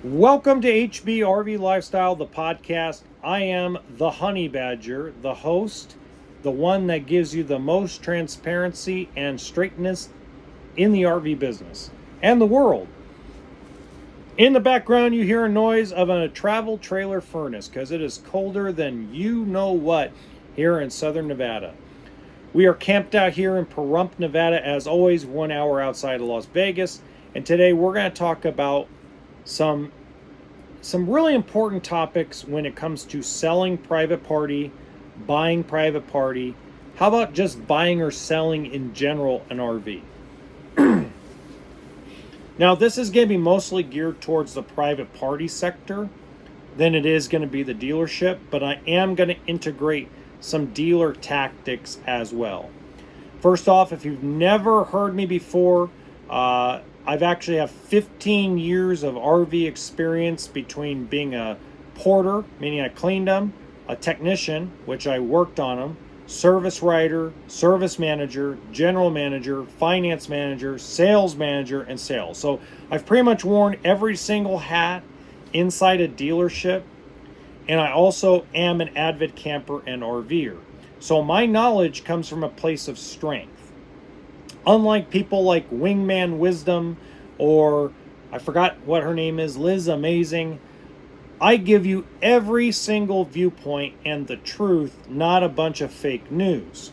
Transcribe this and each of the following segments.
Welcome to HB Lifestyle, the podcast. I am the Honey Badger, the host, the one that gives you the most transparency and straightness in the RV business and the world. In the background, you hear a noise of a travel trailer furnace because it is colder than you know what here in southern Nevada. We are camped out here in Pahrump, Nevada, as always, 1 hour outside of Las Vegas. And today we're going to talk about some really important topics when it comes to selling private party, buying private party. How about just buying or selling in general an RV? Now, this is going to be mostly geared towards the private party sector than it is going to be the dealership, but I am going to integrate some dealer tactics as well. First off, if you've never heard me before, I've actually have 15 years of RV experience between being a porter, meaning I cleaned them, a technician, which I worked on them, service writer, service manager, general manager, finance manager, sales manager, and sales. So I've pretty much worn every single hat inside a dealership, and I also am an avid camper and RVer. So my knowledge comes from a place of strength. Unlike people like Wingman Wisdom, or I forgot what her name is, Liz Amazing, I give you every single viewpoint and the truth, not a bunch of fake news.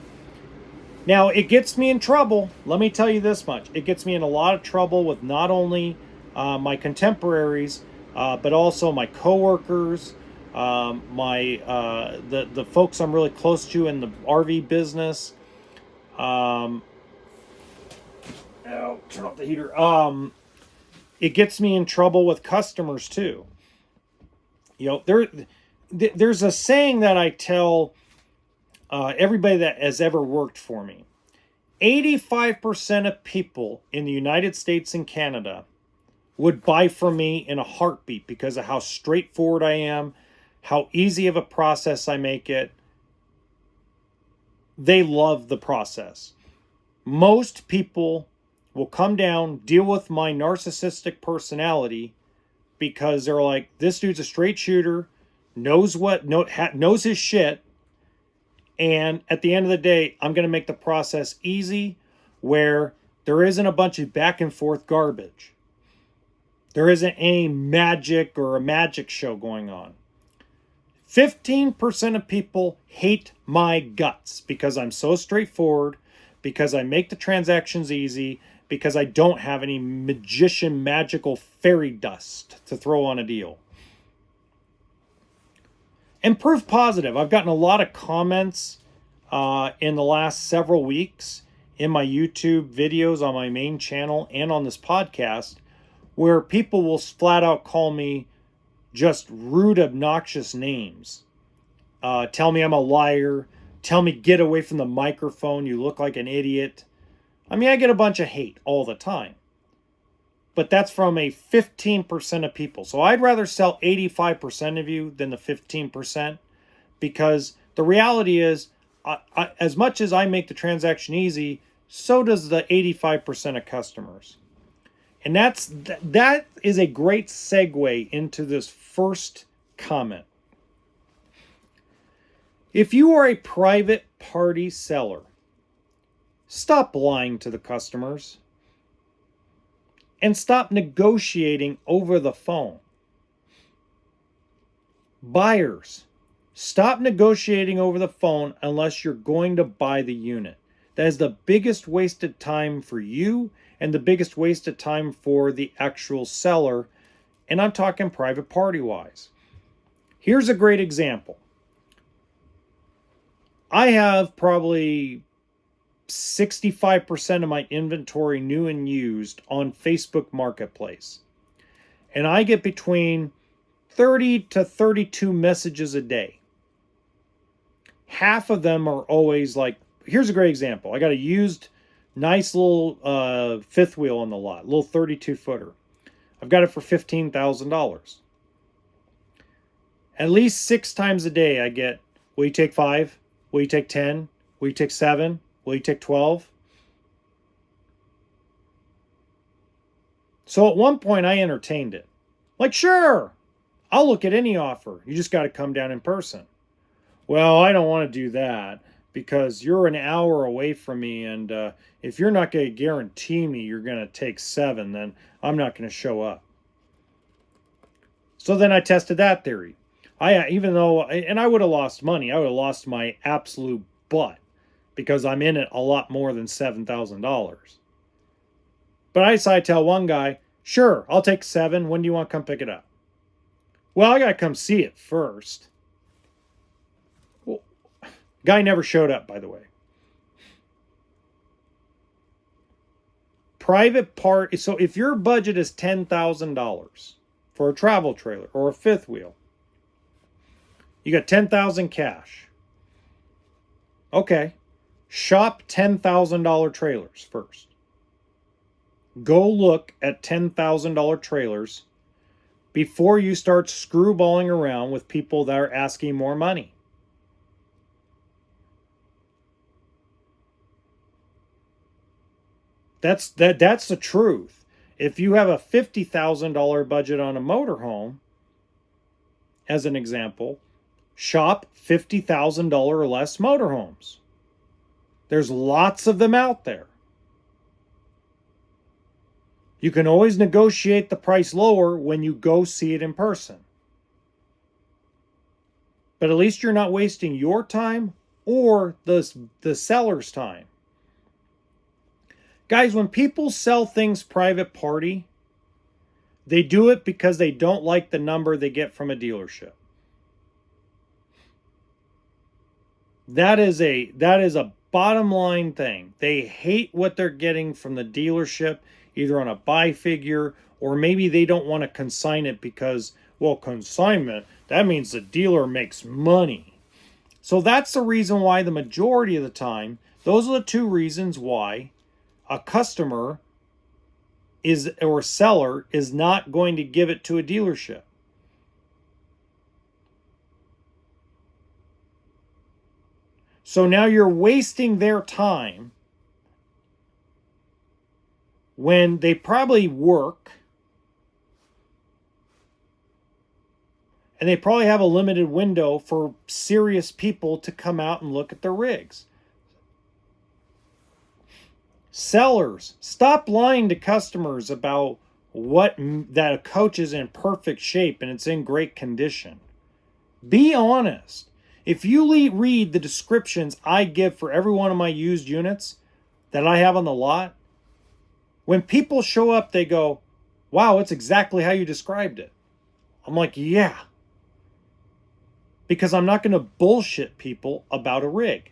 Now, it gets me in trouble. Let me tell you this much. It gets me in a lot of trouble with not only my contemporaries, but also my coworkers, the folks I'm really close to in the RV business. Turn off the heater. It gets me in trouble with customers too. You know, there's a saying that I tell everybody that has ever worked for me. 85% of people in the United States and Canada would buy from me in a heartbeat because of how straightforward I am, how easy of a process I make it. They love the process. Most people will come down, deal with my narcissistic personality because they're like, this dude's a straight shooter, knows his shit, and at the end of the day, I'm going to make the process easy where there isn't a bunch of back and forth garbage. There isn't any magic or a magic show going on. 15% of people hate my guts because I'm so straightforward, because I make the transactions easy, because I don't have any magician magical fairy dust to throw on a deal. And proof positive, I've gotten a lot of comments in the last several weeks in my YouTube videos on my main channel and on this podcast where people will flat out call me just rude, obnoxious names. Tell me I'm a liar. Tell me get away from the microphone. You look like an idiot. I mean, I get a bunch of hate all the time. But that's from a 15% of people. So I'd rather sell 85% of you than the 15% because the reality is, as much as I make the transaction easy, so does the 85% of customers. And that is a great segue into this first comment. If you are a private party seller, stop lying to the customers and stop negotiating over the phone. Buyers, stop negotiating over the phone unless you're going to buy the unit. That is the biggest wasted time for you and the biggest wasted time for the actual seller. And I'm talking private party wise. Here's a great example. I have probably 65% of my inventory new and used on Facebook Marketplace. And I get between 30 to 32 messages a day. Half of them are always like, here's a great example. I got a used, nice little fifth wheel on the lot, little 32 footer. I've got it for $15,000. At least 6 times a day I get, will you take 5? Will you take 10? Will you take 7? Will you take 12? So at one point I entertained it. Like, sure, I'll look at any offer. You just got to come down in person. Well, I don't want to do that because you're an hour away from me. And if you're not going to guarantee me you're going to take 7, then I'm not going to show up. So then I tested that theory. Even though, and I would have lost money, I would have lost my absolute butt because I'm in it a lot more than $7,000. But I decided to tell one guy, sure, I'll take 7. When do you want to come pick it up? Well, I got to come see it first. Well, guy never showed up, by the way. Private part. So if your budget is $10,000 for a travel trailer or a fifth wheel, you got 10,000 cash. Okay. Shop $10,000 trailers first. Go look at $10,000 trailers before you start screwballing around with people that are asking more money. That's the truth. If you have a $50,000 budget on a motorhome, as an example, shop $50,000 or less motorhomes. There's lots of them out there. You can always negotiate the price lower when you go see it in person. But at least you're not wasting your time or the seller's time. Guys, when people sell things private party, they do it because they don't like the number they get from a dealership. That is a bottom line thing. They hate what they're getting from the dealership, either on a buy figure, or maybe they don't want to consign it because, well, consignment, that means the dealer makes money. So that's the reason why the majority of the time, those are the two reasons why a customer is or seller is not going to give it to a dealership. So now you're wasting their time when they probably work and they probably have a limited window for serious people to come out and look at their rigs. Sellers, stop lying to customers about that a coach is in perfect shape and it's in great condition. Be honest. If you read the descriptions I give for every one of my used units that I have on the lot, when people show up, they go, wow, it's exactly how you described it. I'm like, yeah. Because I'm not going to bullshit people about a rig.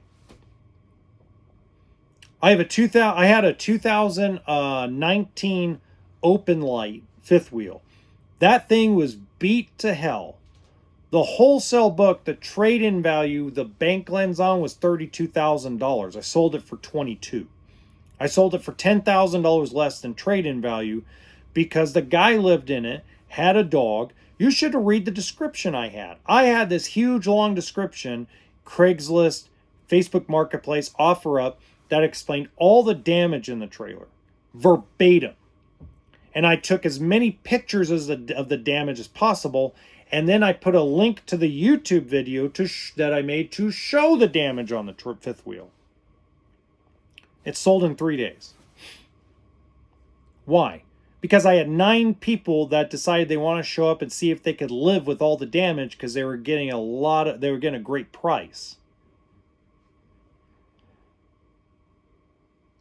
I had a 2019 Open Light fifth wheel. That thing was beat to hell. The wholesale book, the trade-in value, the bank lens on was $32,000. I sold it for $22,000. I sold it for $10,000 less than trade-in value because the guy lived in it, had a dog. You should read the description I had. I had this huge long description, Craigslist, Facebook Marketplace, OfferUp, that explained all the damage in the trailer, verbatim. And I took as many pictures of the damage as possible, and then I put a link to the YouTube video that I made to show the damage on the fifth wheel. It sold in 3 days. Why? Because I had 9 people that decided they want to show up and see if they could live with all the damage because they were getting a great price.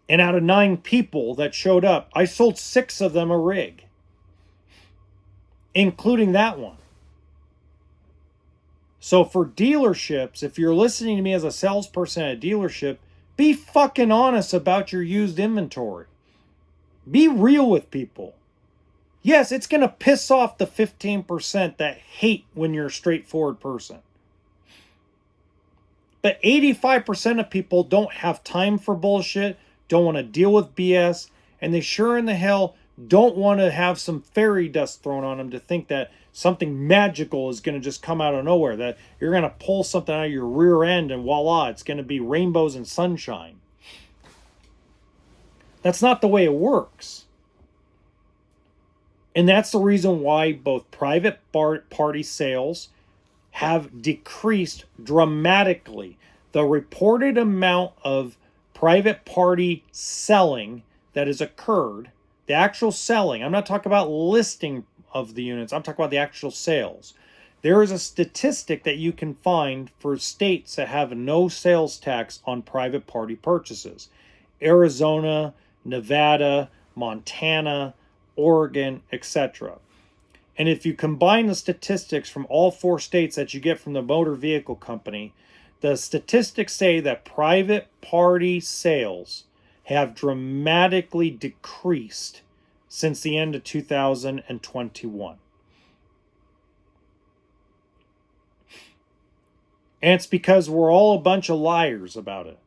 And out of 9 people that showed up, I sold 6 of them a rig, including that one. So for dealerships, if you're listening to me as a salesperson at a dealership, be fucking honest about your used inventory. Be real with people. Yes, it's going to piss off the 15% that hate when you're a straightforward person. But 85% of people don't have time for bullshit, don't want to deal with BS, and they sure in the hell don't want to have some fairy dust thrown on them to think that something magical is going to just come out of nowhere, that you're going to pull something out of your rear end and voila, it's going to be rainbows and sunshine. That's not the way it works. And that's the reason why both private party sales have decreased dramatically. The reported amount of private party selling that has occurred, the actual selling, I'm not talking about listing of the units, I'm talking about the actual sales. There is a statistic that you can find for states that have no sales tax on private party purchases: Arizona, Nevada, Montana, Oregon, etc. And if you combine the statistics from all 4 states that you get from the Motor Vehicle Company, the statistics say that private party sales have dramatically decreased since the end of 2021. And it's because we're all a bunch of liars about it.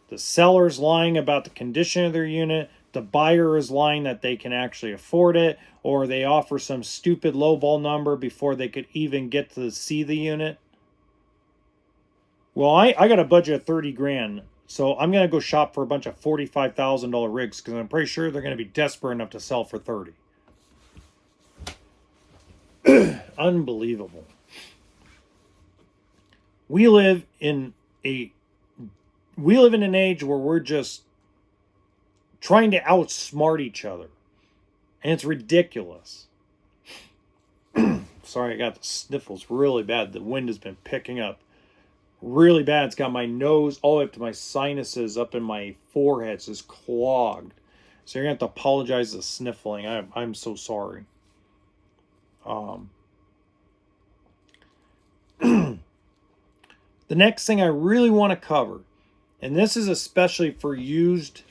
The seller's lying about the condition of their unit, the buyer is lying that they can actually afford it, or they offer some stupid lowball number before they could even get to see the unit. Well, I got a budget of 30 grand, so I'm going to go shop for a bunch of $45,000 rigs because I'm pretty sure they're going to be desperate enough to sell for 30. Unbelievable. We live in an age where we're just trying to outsmart each other. And it's ridiculous. Sorry, I got the sniffles really bad. The wind has been picking up really bad. It's got my nose all the way up to my sinuses up in my forehead. It's just clogged. So you're going to have to apologize for the sniffling. I'm so sorry. The next thing I really want to cover, and this is especially for used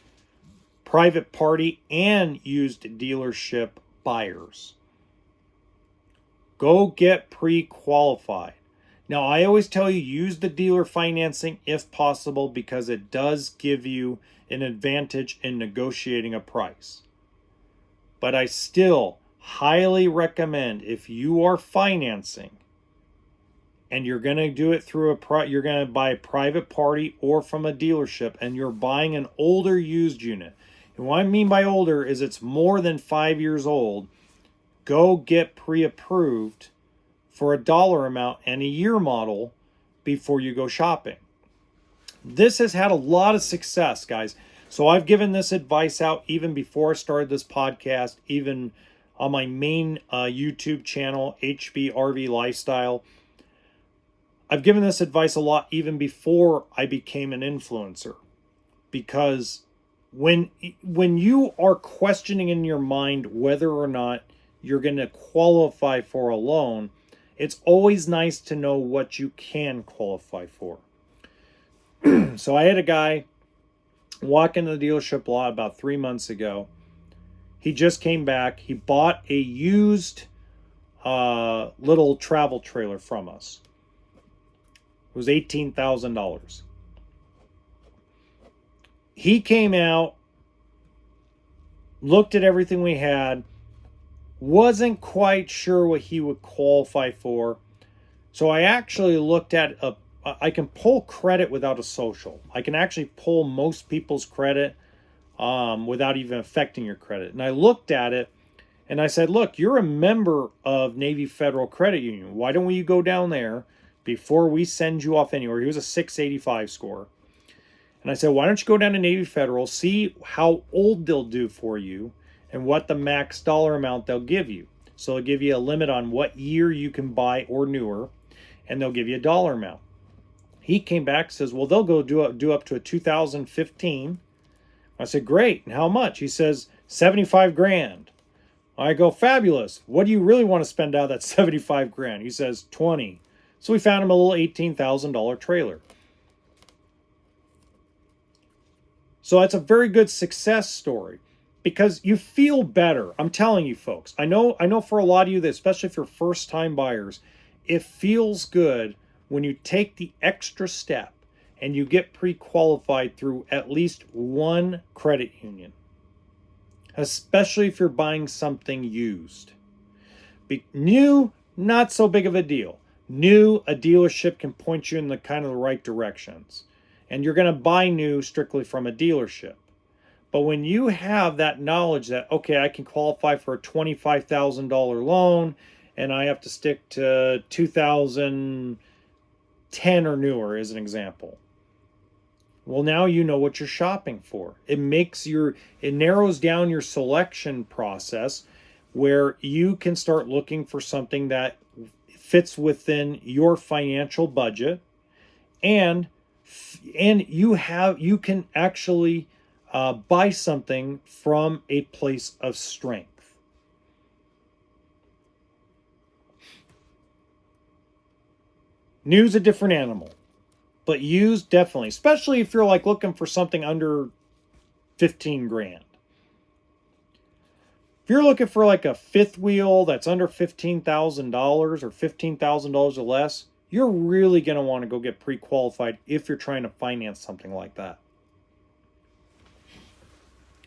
private party and used dealership buyers. Go get pre-qualified. Now, I always tell you, use the dealer financing if possible because it does give you an advantage in negotiating a price. But I still highly recommend, if you are financing and you're going to do it through you're going to buy a private party or from a dealership, and you're buying an older used unit. And what I mean by older is it's more than 5 years old. Go get pre-approved for a dollar amount and a year model before you go shopping. This has had a lot of success, guys. So I've given this advice out even before I started this podcast, even on my main YouTube channel, HBRV Lifestyle. I've given this advice a lot even before I became an influencer, because when you are questioning in your mind whether or not you're going to qualify for a loan, it's always nice to know what you can qualify for. So I had a guy walk into the dealership lot about 3 months ago. He just came back. He bought a used little travel trailer from us. It was $18,000. He came out, looked at everything we had, wasn't quite sure what he would qualify for. So I actually looked at I can pull credit without a social. I can actually pull most people's credit without even affecting your credit. And I looked at it and I said, look, you're a member of Navy Federal Credit Union. Why don't we go down there before we send you off anywhere? He was a 685 score. And I said, why don't you go down to Navy Federal, see how old they'll do for you and what the max dollar amount they'll give you. So they'll give you a limit on what year you can buy or newer, and they'll give you a dollar amount. He came back and says, well, they'll go do up to a 2015. I said, great. And how much? He says, 75 grand. I go, fabulous. What do you really want to spend out of that 75 grand? He says, 20. So we found him a little $18,000 trailer. So that's a very good success story because you feel better. I'm telling you, folks. I know for a lot of you, that especially if you're first-time buyers, it feels good when you take the extra step and you get pre-qualified through at least one credit union, especially if you're buying something used. New, not so big of a deal. New, a dealership can point you in the kind of the right directions. And you're going to buy new strictly from a dealership. But when you have that knowledge that, okay, I can qualify for a $25,000 loan and I have to stick to 2010 or newer as an example. Well, now you know what you're shopping for. It narrows down your selection process where you can start looking for something that fits within your financial budget, and you can actually buy something from a place of strength. New's a different animal, but used definitely, especially if you're like looking for something under 15 grand. If you're looking for like a fifth wheel that's under $15,000 or $15,000 or less, you're really going to want to go get pre-qualified if you're trying to finance something like that.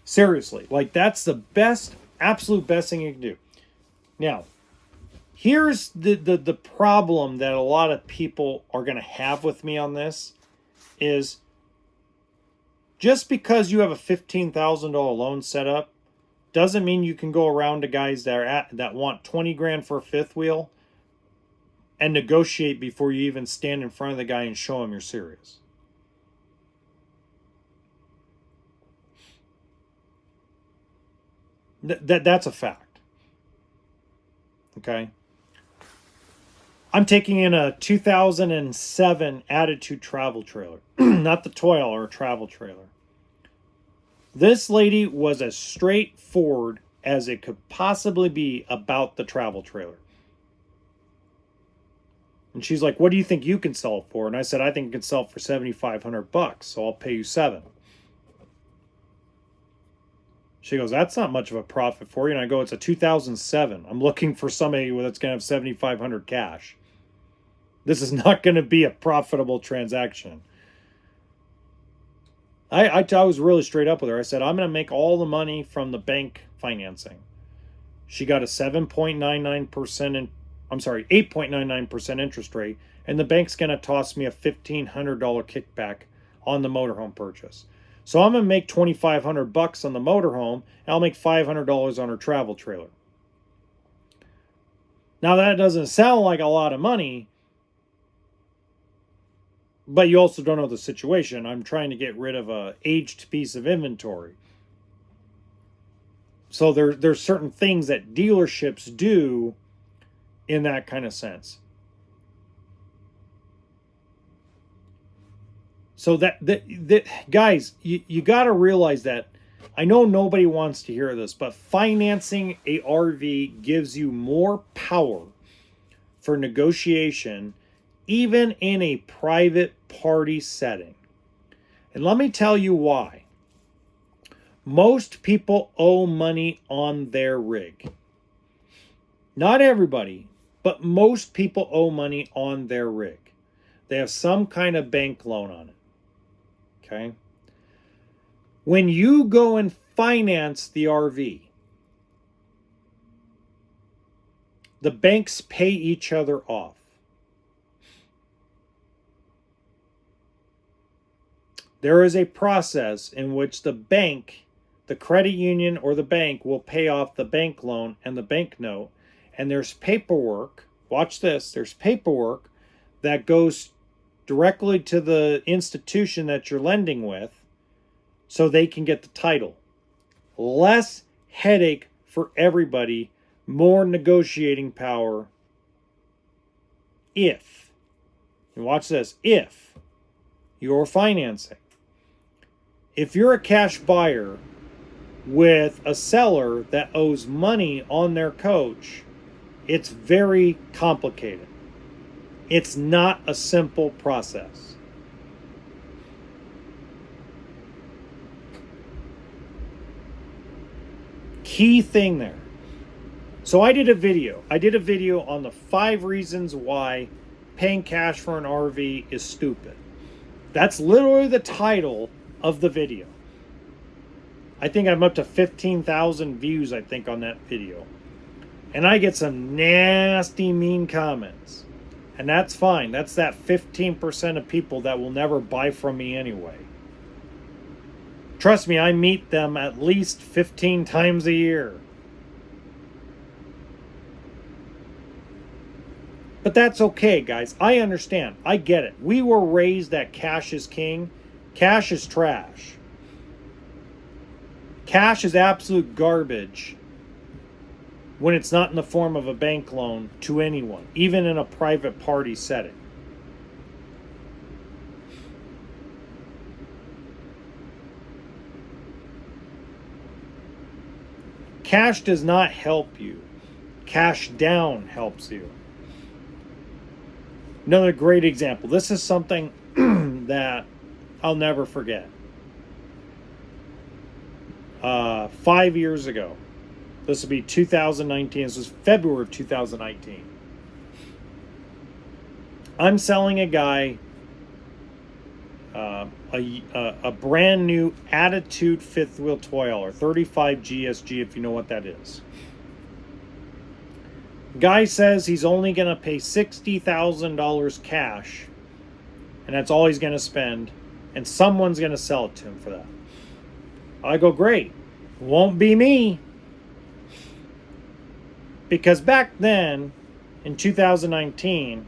Seriously, like that's the best, absolute best thing you can do. Now, here's the problem that a lot of people are going to have with me on this is just because you have a $15,000 loan set up doesn't mean you can go around to guys that want 20 grand for a fifth wheel and negotiate before you even stand in front of the guy and show him you're serious. That's a fact. Okay. I'm taking in a 2007 Attitude travel trailer, not the Toil or travel trailer. This lady was as straightforward as it could possibly be about the travel trailer. And she's like, "What do you think you can sell it for?" And I said, "I think it can sell it for $7,500, so I'll pay you $7." She goes, "That's not much of a profit for you." And I go, "It's a 2007. I'm looking for somebody that's going to have $7,500 cash. This is not going to be a profitable transaction." I was really straight up with her. I said, "I'm going to make all the money from the bank financing." She got a 7.99%, 8.99% interest rate, and the bank's going to toss me a $1,500 kickback on the motorhome purchase. So I'm going to make $2,500 on the motorhome, and I'll make $500 on her travel trailer. Now that doesn't sound like a lot of money, but you also don't know the situation. I'm trying to get rid of a aged piece of inventory. So there's certain things that dealerships do in that kind of sense. So that guys, you got to realize that. I know nobody wants to hear this, but financing a RV gives you more power for negotiation, even in a private party setting. And let me tell you why. Most people owe money on their rig. Not everybody, but most people owe money on their rig. They have some kind of bank loan on it. Okay? When you go and finance the RV, the banks pay each other off. There is a process in which the bank, the credit union or the bank, will pay off the bank loan and the bank note. And there's paperwork, watch this, there's paperwork that goes directly to the institution that you're lending with so they can get the title. Less headache for everybody, more negotiating power if, and watch this, if you're financing. If you're a cash buyer with a seller that owes money on their coach, it's very complicated. It's not a simple process. Key thing there. So I did a video on the 5 reasons why paying cash for an RV is stupid. That's literally the title of the video. I think I'm up to 15,000 views, I think, on that video. And I get some nasty, mean comments. And that's fine. That's that 15% of people that will never buy from me anyway. Trust me, I meet them at least 15 times a year. But that's okay, guys. I understand. I get it. We were raised that cash is king. Cash is trash. Cash is absolute garbage when it's not in the form of a bank loan to anyone, even in a private party setting. Cash does not help you. Cash down helps you. Another great example. This is something that I'll never forget. 5 years ago, this will be 2019. This was February of 2019. I'm selling a guy a brand new Attitude fifth wheel toy hauler, 35 GSG, if you know what that is. Guy says he's only going to pay $60,000 cash, and that's all he's going to spend, and someone's going to sell it to him for that. I go, great. Won't be me. Because back then, in 2019,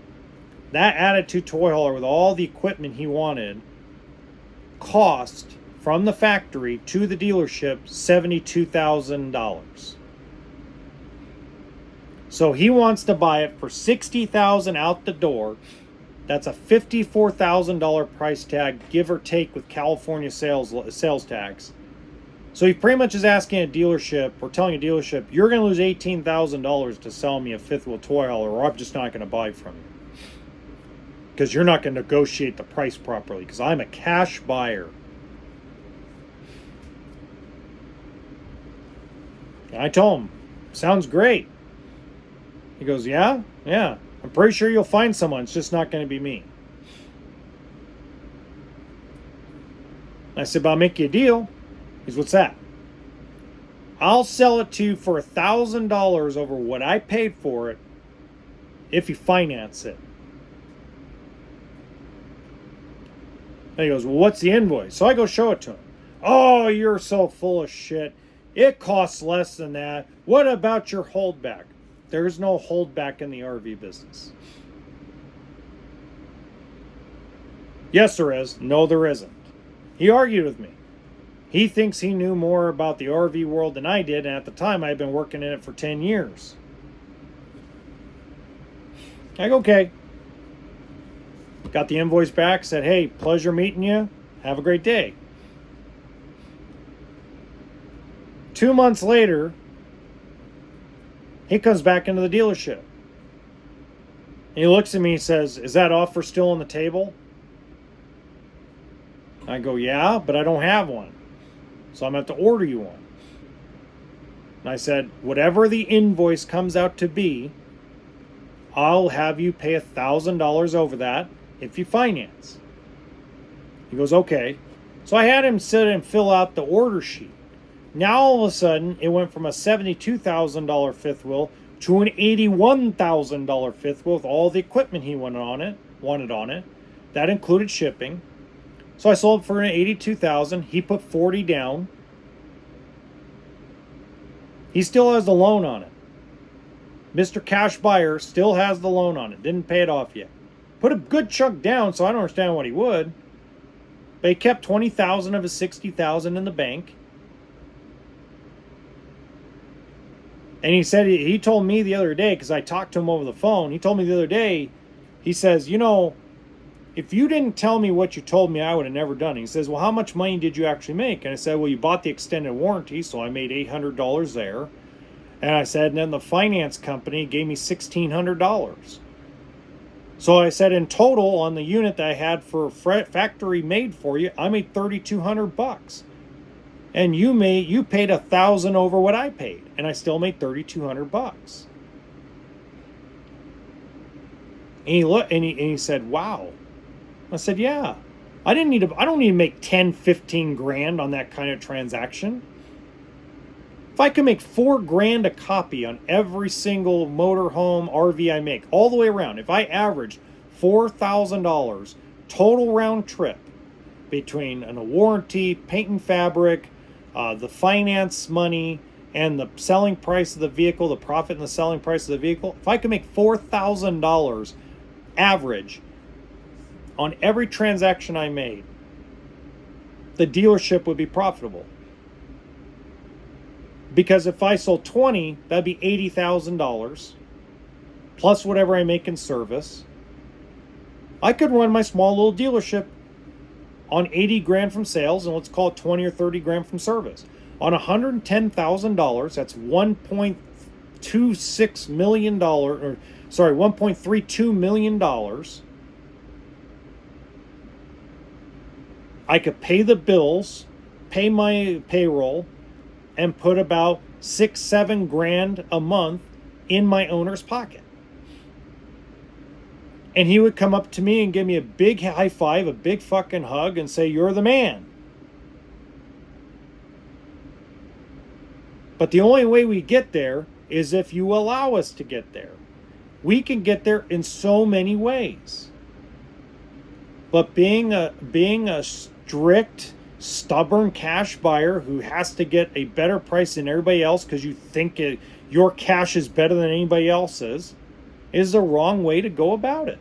that Attitude toy hauler with all the equipment he wanted cost from the factory to the dealership $72,000. So he wants to buy it for $60,000 out the door. That's a $54,000 price tag, give or take, with California sales tax. So he pretty much is asking a dealership, or telling a dealership, you're going to lose $18,000 to sell me a fifth wheel toy hauler, or I'm just not going to buy from you. Because you're not going to negotiate the price properly, because I'm a cash buyer. And I told him, sounds great. He goes, yeah, I'm pretty sure you'll find someone. It's just not going to be me. I said, but I'll make you a deal. He goes, what's that? I'll sell it to you for $1,000 over what I paid for it if you finance it. And he goes, well, what's the invoice? So I go show it to him. Oh, you're so full of shit. It costs less than that. What about your holdback? There's no holdback in the RV business. Yes, there is. No, there isn't. He argued with me. He thinks he knew more about the RV world than I did, and at the time I had been working in it for 10 years. I go, okay. Got the invoice back, said, hey, pleasure meeting you. Have a great day. 2 months later, he comes back into the dealership. He looks at me and says, is that offer still on the table? I go, yeah, but I don't have one. So I'm going to have to order you one. And I said, whatever the invoice comes out to be, I'll have you pay $1,000 over that if you finance. He goes, okay. So I had him sit and fill out the order sheet. Now all of a sudden, it went from a $72,000 fifth wheel to an $81,000 fifth wheel with all the equipment he wanted on it. That included shipping. So I sold it for an $82,000. He put $40,000 down. He still has the loan on it. Mr. Cash Buyer still has the loan on it. Didn't pay it off yet. Put a good chunk down, so I don't understand what he would. But he kept $20,000 of his $60,000 in the bank. And he said, he told me the other day, because I talked to him over the phone, he told me the other day, he says, you know, if you didn't tell me what you told me, I would have never done it. He says, well, how much money did you actually make? And I said, well, you bought the extended warranty, so I made $800 there. And I said, and then the finance company gave me $1,600. So I said, in total, on the unit that I had for factory made for you, I made $3,200. And you paid $1,000 over what I paid, and I still made $3,200. And he said, wow. I said, yeah. I don't need to make 10, 15 grand on that kind of transaction. If I could make $4,000 a copy on every single motorhome RV I make, all the way around, if I averaged $4,000 total round trip, between a warranty, paint and fabric, the finance money, and the selling price of the vehicle, the profit and the selling price of the vehicle, if I could make $4,000 average on every transaction I made, the dealership would be profitable. Because if I sold 20, that'd be $80,000 plus whatever I make in service. I could run my small little dealership on 80 grand from sales, and let's call it 20 or 30 grand from service. On $110,000, that's $1.26 million, or sorry, $1.32 million. I could pay the bills, pay my payroll, and put about 6-7 grand a month in my owner's pocket. And he would come up to me and give me a big high five, a big fucking hug, and say, "You're the man." But the only way we get there is if you allow us to get there. We can get there in so many ways. But being a strict, stubborn cash buyer who has to get a better price than everybody else because you think your cash is better than anybody else's is the wrong way to go about it.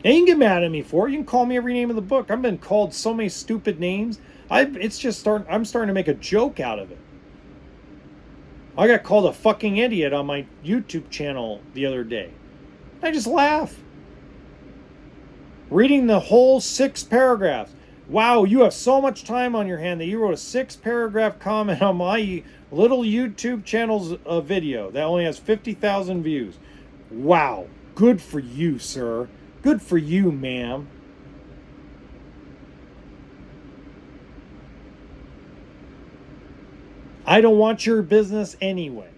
And you can get mad at me for it. You can call me every name in the book. I've been called so many stupid names. I'm starting to make a joke out of it. I got called a fucking idiot on my YouTube channel the other day. I just laugh. Reading the whole 6 paragraphs. Wow, you have so much time on your hand that you wrote a 6-paragraph comment on my little YouTube channel's video that only has 50,000 views. Wow, good for you, sir. Good for you, ma'am. I don't want your business anyway.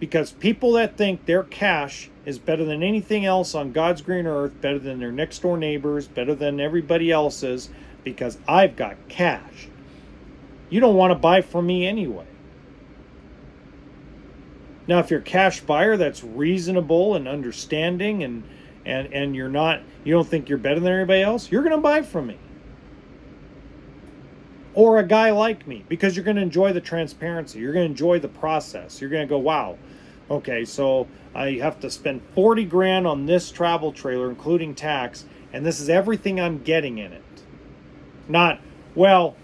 Because people that think their cash is better than anything else on God's green earth, better than their next door neighbors, better than everybody else's, because I've got cash. You don't want to buy from me anyway. Now, if you're a cash buyer that's reasonable and understanding and you don't think you're better than everybody else, you're going to buy from me. Or a guy like me, because you're going to enjoy the transparency. You're going to enjoy the process. You're going to go, wow, okay, so I have to spend 40 grand on this travel trailer, including tax, and this is everything I'm getting in it. Not, well,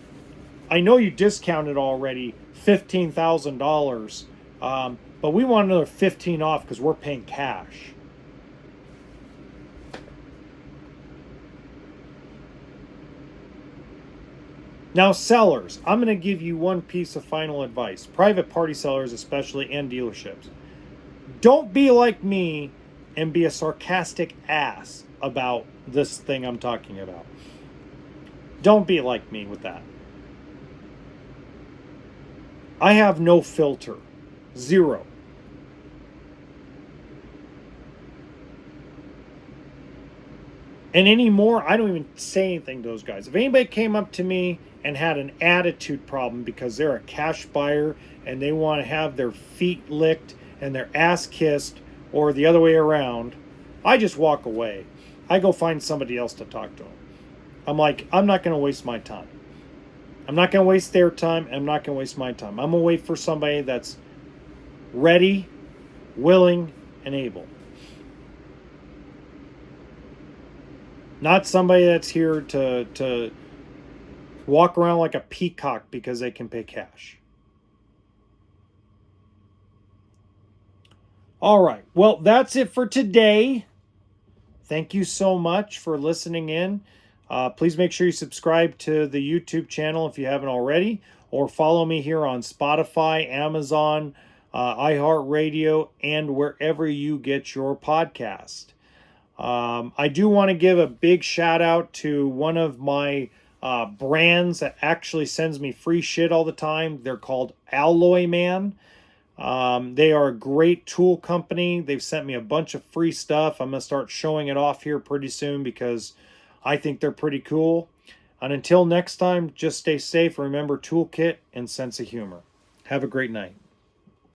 I know you discounted already $15,000, but we want another 15 off because we're paying cash. Now, sellers, I'm going to give you one piece of final advice. Private party sellers especially, and dealerships. Don't be like me and be a sarcastic ass about this thing I'm talking about. Don't be like me with that. I have no filter. Zero. And anymore, I don't even say anything to those guys. If anybody came up to me and had an attitude problem because they're a cash buyer and they want to have their feet licked and their ass kissed, or the other way around, I just walk away. I go find somebody else to talk to them. I'm like, I'm not going to waste my time. I'm not going to waste their time. I'm not going to waste my time. I'm going to wait for somebody that's ready, willing, and able. Not somebody that's here to walk around like a peacock because they can pay cash. All right. Well, that's it for today. Thank you so much for listening in. Please make sure you subscribe to the YouTube channel if you haven't already, or follow me here on Spotify, Amazon, iHeartRadio, and wherever you get your podcast. I do want to give a big shout out to one of my brands that actually sends me free shit all the time. They're called Alloy Man. They are a great tool company. They've sent me a bunch of free stuff. I'm going to start showing it off here pretty soon because I think they're pretty cool. And until next time, just stay safe. Remember toolkit and sense of humor. Have a great night.